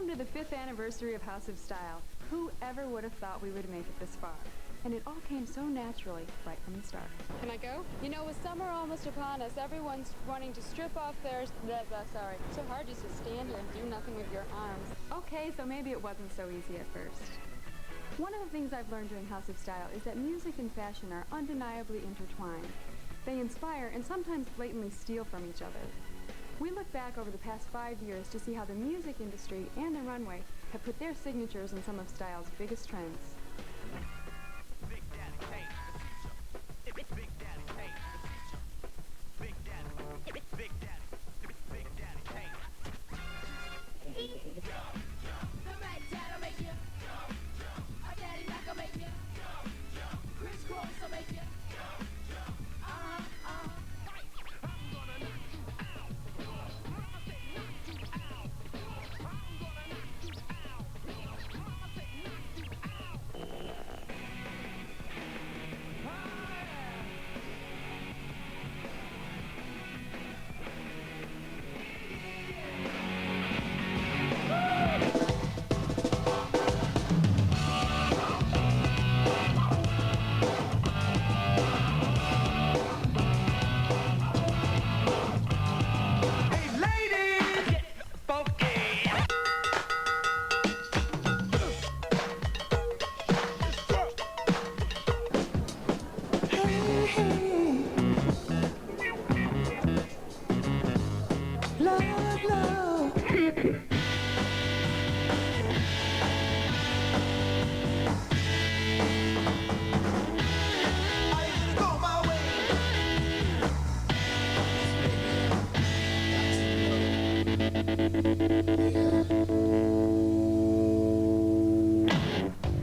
to the 5th anniversary of House of Style. Who ever would have thought we would make it this far? And it all came so naturally right from the start. Can I go? You know, with summer almost upon us, everyone's wanting to strip off their... sorry. It's so hard just to stand here and do nothing with your arms. Okay, so maybe it wasn't so easy at first. One of the things I've learned doing House of Style is that music and fashion are undeniably intertwined. They inspire and sometimes blatantly steal from each other. We look back over the past 5 years to see how the music industry and the runway have put their signatures in some of Style's biggest trends. Big Daddy paint the future. Big Daddy paint the future. Big Daddy. Big Daddy. Big Daddy paint. The Mac Dad'll make you. A Daddy Mac'll make you. Chris Cross'll make you.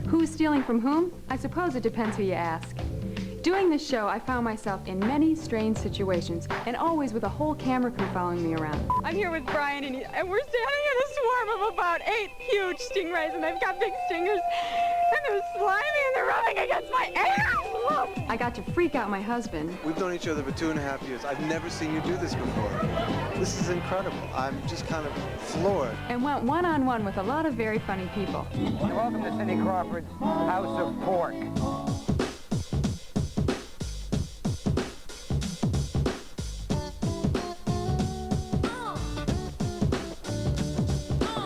Who's stealing from whom? I suppose it depends who you ask. Doing this show, I found myself in many strange situations, and always with a whole camera crew following me around. I'm here with Brian, and we're standing in a swarm of about 8 huge stingrays, and they've got big stingers, and they're slimy, and they're rubbing against my ass. I got to freak out my husband. We've known each other for 2.5 years. I've never seen you do this before. This is incredible. I'm just kind of floored. And went one-on-one with a lot of very funny people. Welcome to Cindy Crawford's House of Pork.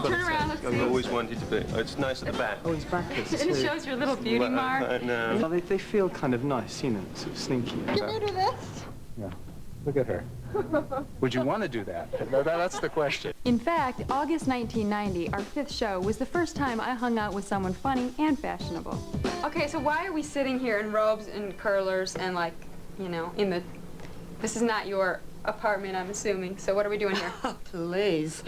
Turn around, let's see. I've always wanted to be. It's nice at the back. Oh, it's backwards. And it shows your little beauty mark. I know. Well, they feel kind of nice, you know, sort of slinky. Can you do this? Yeah. Look at her. Would you want to do that? That's the question. In fact, August 1990, our 5th show, was the first time I hung out with someone funny and fashionable. Okay, so why are we sitting here in robes and curlers and, like, you know, in the... This is not your apartment, I'm assuming, so what are we doing here? Oh, please.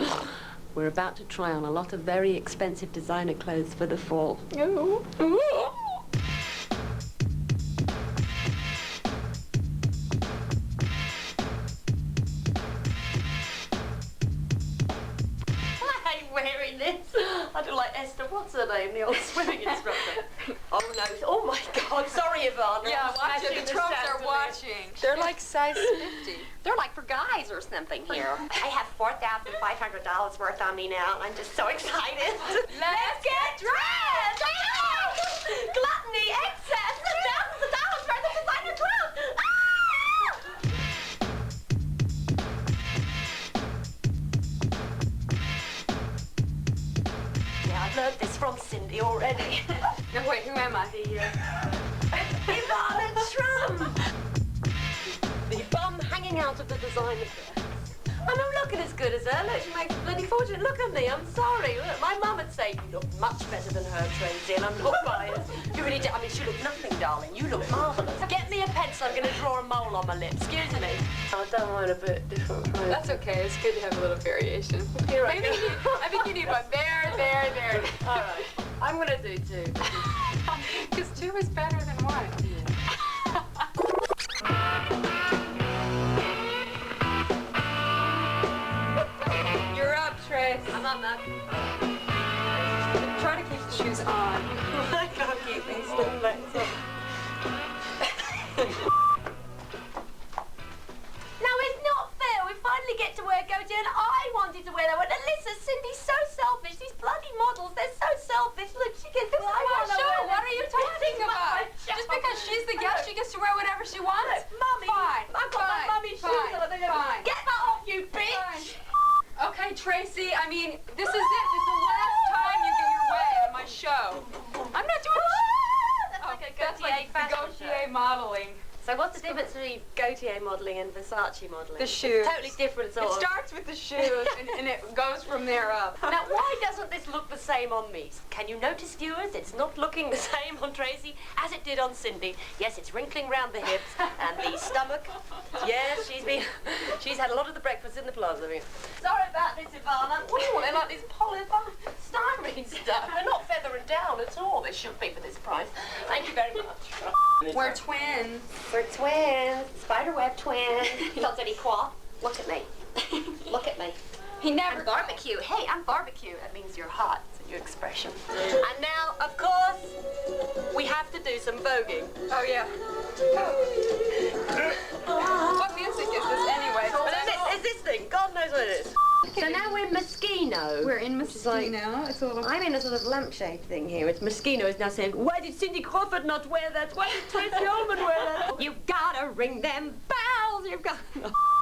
We're about to try on a lot of very expensive designer clothes for the fall. Ooh. Ooh. I hate wearing this. I do like Esther, what's her name, the old swimming instructor. Oh, no. Oh, my God. Sorry, Ivana. Yeah, watch it. The trunks are chandelier. watching. They're like size 50. They're like for guys or something here. I have $4,500 worth on me now, and I'm just so excited. Let's get dressed! Gluttony, excess, thousands of dollars worth of designer clothes. Yeah, I've learned this from Cindy already. No, wait, who am I? Ivana Trump! The bum hanging out of the designer dress. I'm not looking as good as her. Look, she makes a bloody fortune. Look at me, I'm sorry. Look, my mum would say you look much better than her, Tracy, and I'm not biased. You really do. I mean, she looked nothing, darling. You look marvellous. Get me a pencil. I'm going to draw a mole on my lips. Excuse me. I don't mind a bit different. That's okay. It's good to have a little variation. Here I I go. think you need one there. All right. I'm going to do 2. Because 2 is better than 1. You're up, Trace. I'm on that. Try to keep the shoes on. I can't keep these little legs on. Now, it's not fair. We finally get to wear Goji, and I wanted to wear that one. And listen, Cindy's so selfish. These bloody No. I'm not doing That's like a that's Gautier like fashion Gautier show. modeling. So what's the difference between Gautier modeling and Versace modeling? The shoes. Totally different sort It of. starts with the shoes and it goes from there up. Now, why doesn't this look the same on me? Can you notice, viewers, it's not looking the same on Tracy as it did on Cindy. Yes, it's wrinkling round the hips and the stomach. Yes, she's had a lot of the breakfast in the plaza. Sorry about this, Ivana. What do you want? They're like these polystyrene stuff. They're not feathering down at all. They should be for this price. Thank you very much. We're twins. We're twins. Spiderweb twins. That's any quoi? Look at me. Look at me. He never. I'm barbecue. Hey, I'm barbecue. That means you're hot. It's a new expression. And now, of course, we have to do some voguing. Oh yeah. What music is this anyway? What is this thing? God knows what it is. So now we're in Moschino. We're in which is like- Moschino. It's a little. I'm in a sort of lampshade thing here. It's Moschino is now saying, why did Cindy Crawford not wear that? Why did Tracy Ullman wear that? You've gotta ring them bells. You've got.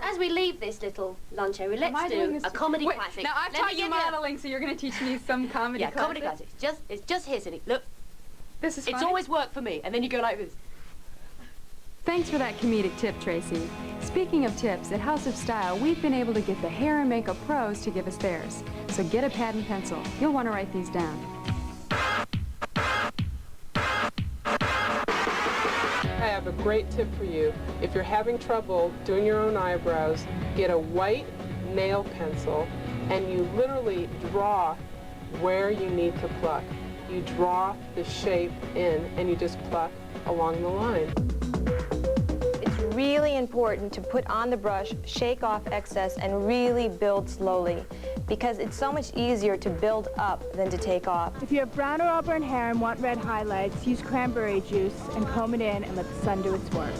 As we leave this little lunch area, let's do a comedy Wait, classic. now I've Let taught me you give modeling, so you're going to teach me some comedy Yeah, classics. comedy classics. It's just here, Cindy. Look, This is it's funny. always worked for me. And then you go like this. Thanks for that comedic tip, Tracy. Speaking of tips, at House of Style, we've been able to get the hair and makeup pros to give us theirs. So get a pad and pencil. You'll want to write these down. I have a great tip for you. If you're having trouble doing your own eyebrows, get a white nail pencil and you literally draw where you need to pluck. You draw the shape in and you just pluck along the line. It's really important to put on the brush, shake off excess, and really build slowly, because it's so much easier to build up than to take off. If you have brown or auburn hair and want red highlights, use cranberry juice and comb it in and let the sun do its work.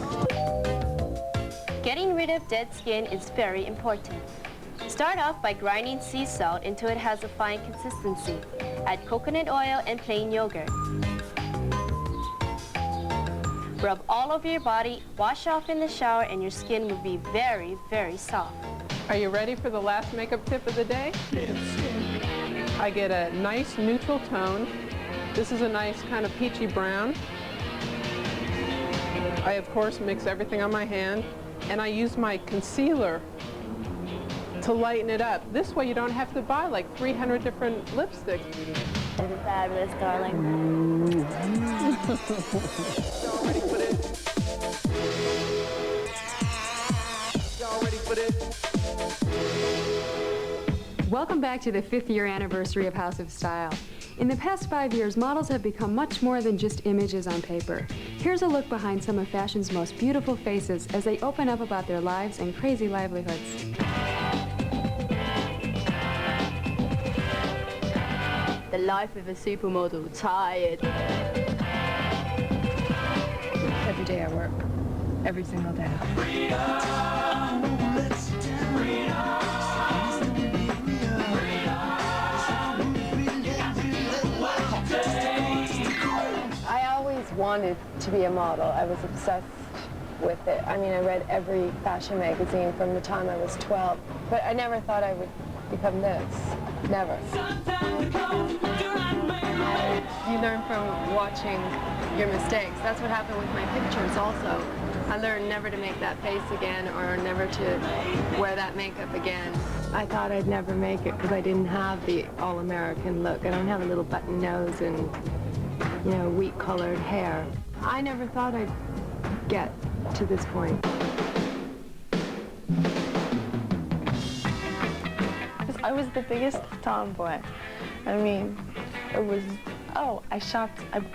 Getting rid of dead skin is very important. Start off by grinding sea salt until it has a fine consistency. Add coconut oil and plain yogurt. Rub all over your body, wash off in the shower, and your skin will be very, very soft. Are you ready for the last makeup tip of the day? Yes. I get a nice neutral tone. This is a nice kind of peachy brown. I, of course, mix everything on my hand, and I use my concealer to lighten it up. This way you don't have to buy like 300 different lipsticks. This is fabulous, darling. Y'all ready for this? Y'all ready for this? Welcome back to the 5th year anniversary of House of Style. In the past 5 years, models have become much more than just images on paper. Here's a look behind some of fashion's most beautiful faces as they open up about their lives and crazy livelihoods. The life of a supermodel, tired. Every day I work. Every single day. I always wanted to be a model. I was obsessed with it. I mean, I read every fashion magazine from the time I was 12, but I never thought I would become this. Never. You learn from watching your mistakes. That's what happened with my pictures also. I learned never to make that face again or never to wear that makeup again. I thought I'd never make it because I didn't have the all-American look. I don't have a little button nose and, you know, wheat-colored hair. I never thought I'd get to this point. I was the biggest tomboy. I mean, it was, I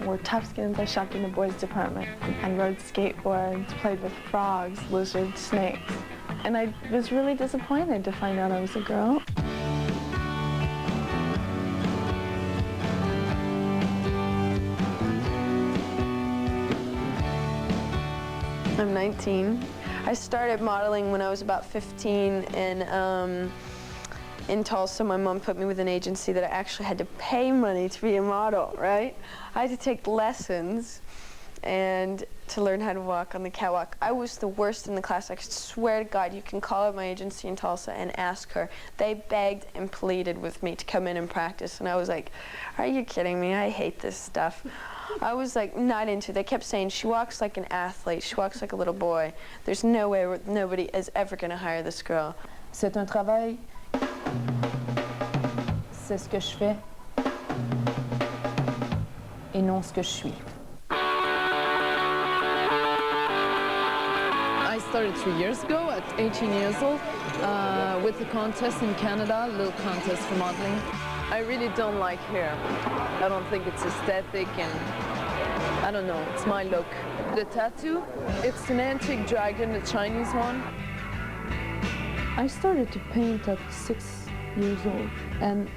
wore Toughskins, I shopped in the boys' department. I rode skateboards, played with frogs, lizards, snakes. And I was really disappointed to find out I was a girl. I'm 19. I started modeling when I was about 15 in Tulsa. My mom put me with an agency that I actually had to pay money to be a model, right? I had to take lessons and to learn how to walk on the catwalk. I was the worst in the class. I swear to God, you can call up my agency in Tulsa and ask her. They begged and pleaded with me to come in and practice, and I was like, are you kidding me? I hate this stuff. I was like not into it. They kept saying, she walks like an athlete, she walks like a little boy. There's no way nobody is ever going to hire this girl. C'est un travail, c'est ce que je fais et non ce que je suis. I started 3 years ago at 18 years old with a contest in Canada, a little contest for modeling. I really don't like hair. I don't think it's aesthetic, and I don't know, it's my look. The tattoo, it's an antique dragon, the Chinese one. I started to paint at 6 years old, and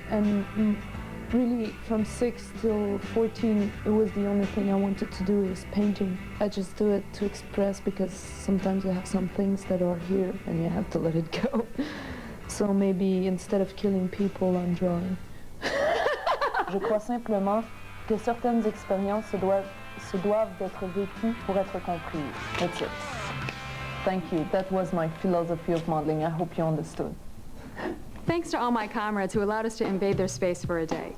really from 6 till 14, it was the only thing I wanted to do is painting. I just do it to express, because sometimes you have some things that are here and you have to let it go. So maybe instead of killing people, I'm drawing. Je crois simplement que certaines expériences se doivent d'être vécues pour être comprises. That's it. Thank you. That was my philosophy of modeling. I hope you understood. Thanks to all my comrades who allowed us to invade their space for a day.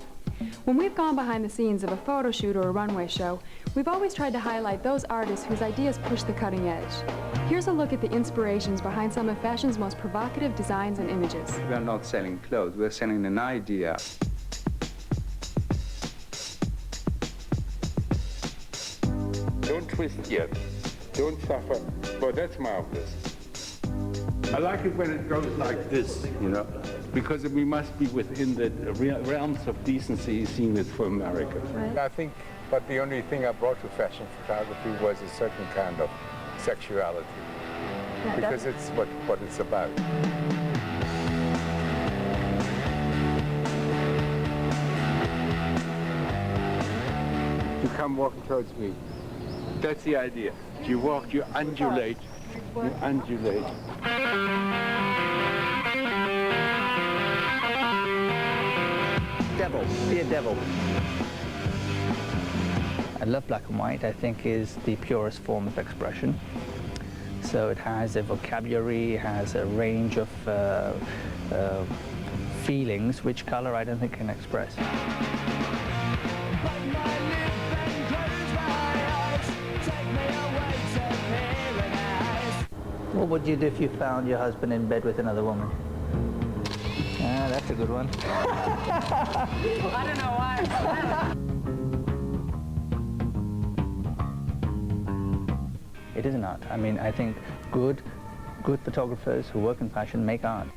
When we've gone behind the scenes of a photo shoot or a runway show, we've always tried to highlight those artists whose ideas push the cutting edge. Here's a look at the inspirations behind some of fashion's most provocative designs and images. We're not selling clothes, we're selling an idea. Don't twist yet. Don't suffer. But that's marvelous. I like it when it goes like this, you know, because we must be within the realms of decency seen it for America. Right. I think, but the only thing I brought to fashion photography was a certain kind of sexuality, because it's what it's about. You come walking towards me. That's the idea. You walk, you undulate. You undulate. Devil, be a devil. I love black and white. I think is the purest form of expression. So it has a vocabulary, has a range of feelings which color I don't think can express. What would you do if you found your husband in bed with another woman? Ah, that's a good one. I don't know why. It is an art. I mean, I think good photographers who work in fashion make art.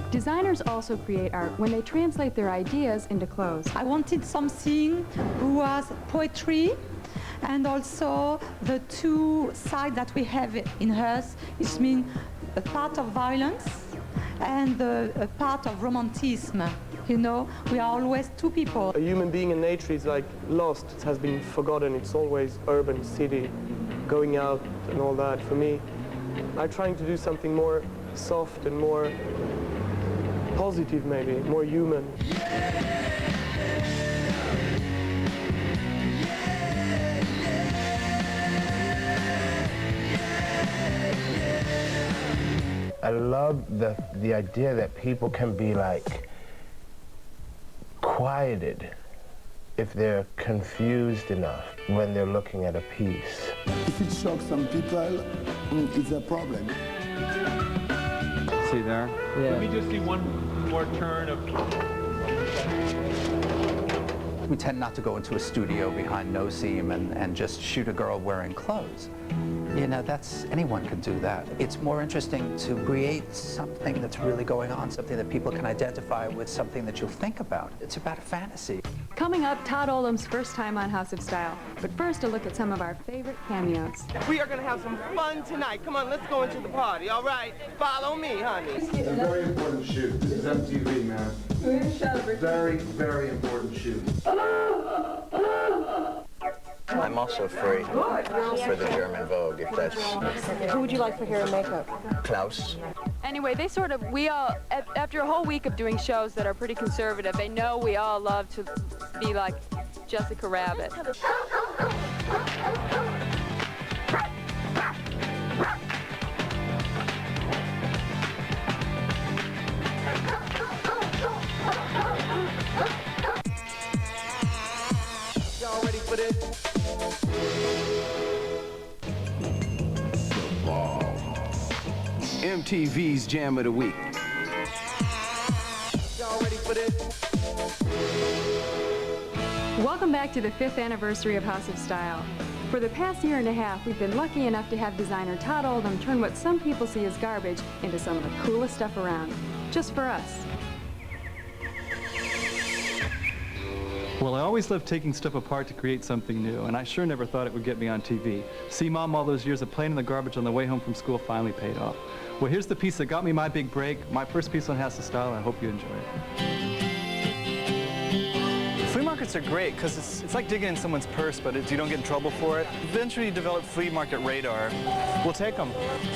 Designers also create art when they translate their ideas into clothes. I wanted something who was poetry, and also the two sides that we have in us, it means a part of violence and a part of romanticism. You know, we are always two people. A human being in nature is like lost, it has been forgotten, it's always urban, city, going out and all that. For me, I'm trying to do something more soft and more positive maybe, more human. I love the idea that people can be like quieted if they're confused enough when they're looking at a piece. If it shocks some people, it's a problem. See there? Yeah. Let me just see one more turn of... We tend not to go into a studio behind no seam and just shoot a girl wearing clothes. You know, anyone can do that. It's more interesting to create something that's really going on, something that people can identify with, something that you'll think about. It's about a fantasy. Coming up, Todd Oldham's first time on House of Style. But first, a look at some of our favorite cameos. We are going to have some fun tonight. Come on, let's go into the party, all right? Follow me, honey. It's a very important shoot. This is MTV, man. Very, very important shoot. I'm also free for the German Vogue, if that's... Who would you like for hair and makeup? Klaus. Anyway, we all, after a whole week of doing shows that are pretty conservative, they know we all love to be like Jessica Rabbit. Y'all ready for this? MTV's Jam of the Week. Y'all ready for this? Welcome back to the 5th anniversary of House of Style. For the past year and a half, we've been lucky enough to have designer Todd Oldham turn what some people see as garbage into some of the coolest stuff around, just for us. Well, I always loved taking stuff apart to create something new, and I sure never thought it would get me on TV. See, Mom, all those years of playing in the garbage on the way home from school finally paid off. Well, here's the piece that got me my big break, my first piece on House of Style, and I hope you enjoy it. Flea markets are great because it's like digging in someone's purse, but you don't get in trouble for it. Eventually you develop flea market radar. We'll take them.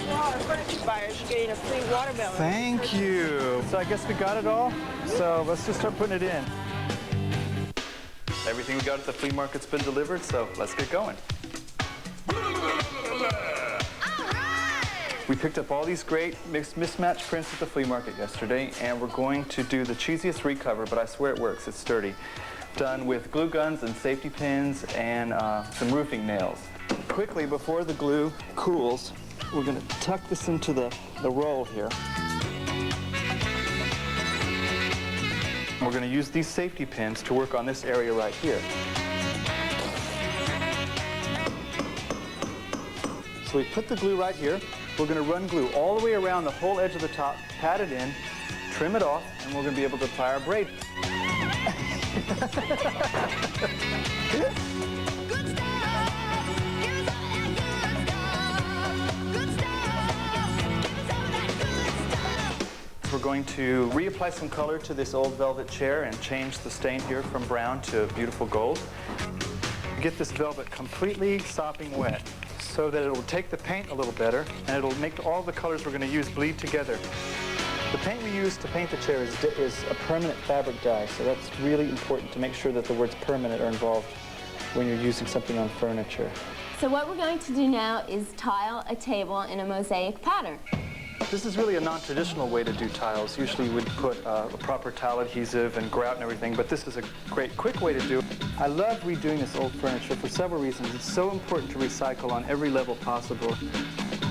Our furniture buyers are getting a free watermelon. Thank you. So I guess we got it all. So let's just start putting it in. Everything we got at the flea market's been delivered, so let's get going. We picked up all these great mismatched prints at the flea market yesterday, and we're going to do the cheesiest recover, but I swear it works. It's sturdy. Done with glue guns and safety pins and some roofing nails. Quickly, before the glue cools, we're going to tuck this into the roll here. We're going to use these safety pins to work on this area right here. So we put the glue right here. We're going to run glue all the way around the whole edge of the top, pat it in, trim it off, and we're going to be able to apply our braid. We're going to reapply some color to this old velvet chair and change the stain here from brown to beautiful gold. Get this velvet completely sopping wet so that it'll take the paint a little better and it'll make all the colors we're going to use bleed together. The paint we use to paint the chair is a permanent fabric dye, so that's really important to make sure that the words permanent are involved when you're using something on furniture. So what we're going to do now is tile a table in a mosaic pattern. This is really a non-traditional way to do tiles. Usually we'd put a proper tile adhesive and grout and everything, but this is a great, quick way to do it. I love redoing this old furniture for several reasons. It's so important to recycle on every level possible.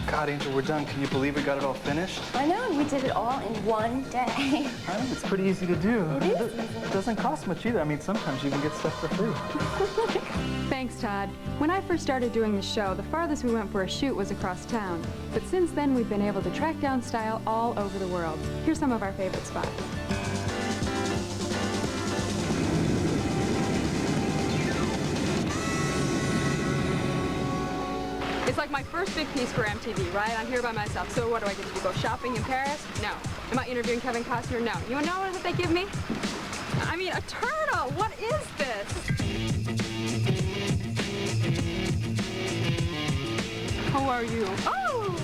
God, Angel, we're done. Can you believe we got it all finished? I know, we did it all in one day. I know, it's pretty easy to do. It doesn't cost much either. I mean, sometimes you can get stuff for free. Thanks, Todd. When I first started doing the show, the farthest we went for a shoot was across town. But since then, we've been able to track down style all over the world. Here's some of our favorite spots. It's like my first big piece for MTV, right? I'm here by myself. So what do I get to do? Go shopping in Paris? No. Am I interviewing Kevin Costner? No. You know what they give me? I mean, a turtle! What is this? How are you? Oh!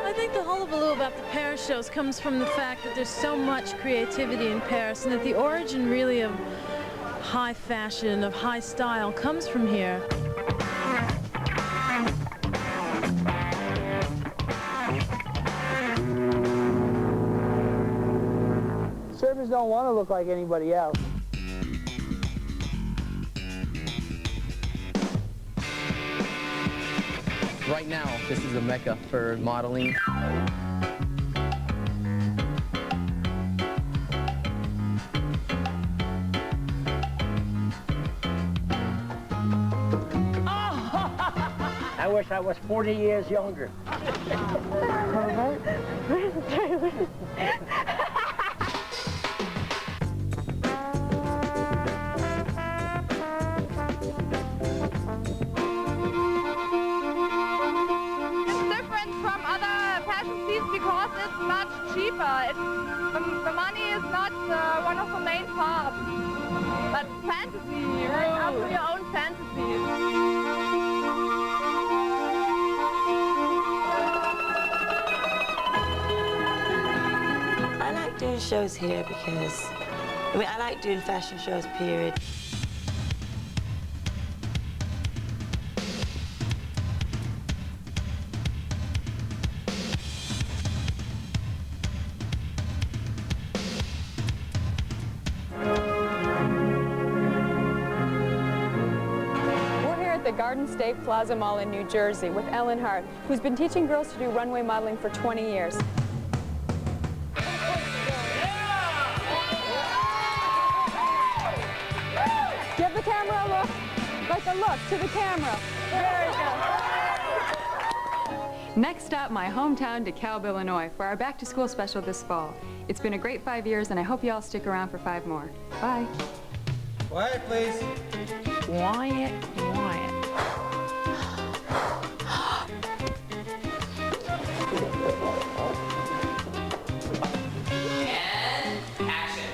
I think the hullabaloo about the Paris shows comes from the fact that there's so much creativity in Paris and that the origin really of high fashion, of high style, comes from here. Servers don't want to look like anybody else. Right now, this is a mecca for modeling. I wish I was 40 years younger. Because it's much cheaper. The money is not one of the main parts, but fantasy, like up to your own fantasies. doing shows here because, I mean, I like doing fashion shows, period. The Garden State Plaza Mall in New Jersey with Ellen Hart, who's been teaching girls to do runway modeling for 20 years. Give the camera a look. Like a look to the camera. Very good. Next up, my hometown, DeKalb, Illinois, for our Back to School special this fall. It's been a great 5 years, and I hope you all stick around for 5 more. Bye. Quiet, please. Quiet, quiet. And action.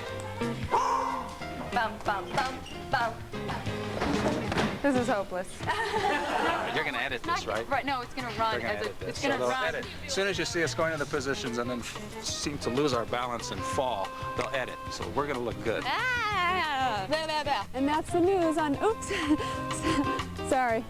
Bum, bum, bum, bum. This is hopeless. You're going to edit this, right? Right, no, it's going to run. It's going to run. Edit. As soon as you see us going into the positions and then seem to lose our balance and fall, they'll edit. So we're going to look good. Ah! And that's the news on, oops. Sorry.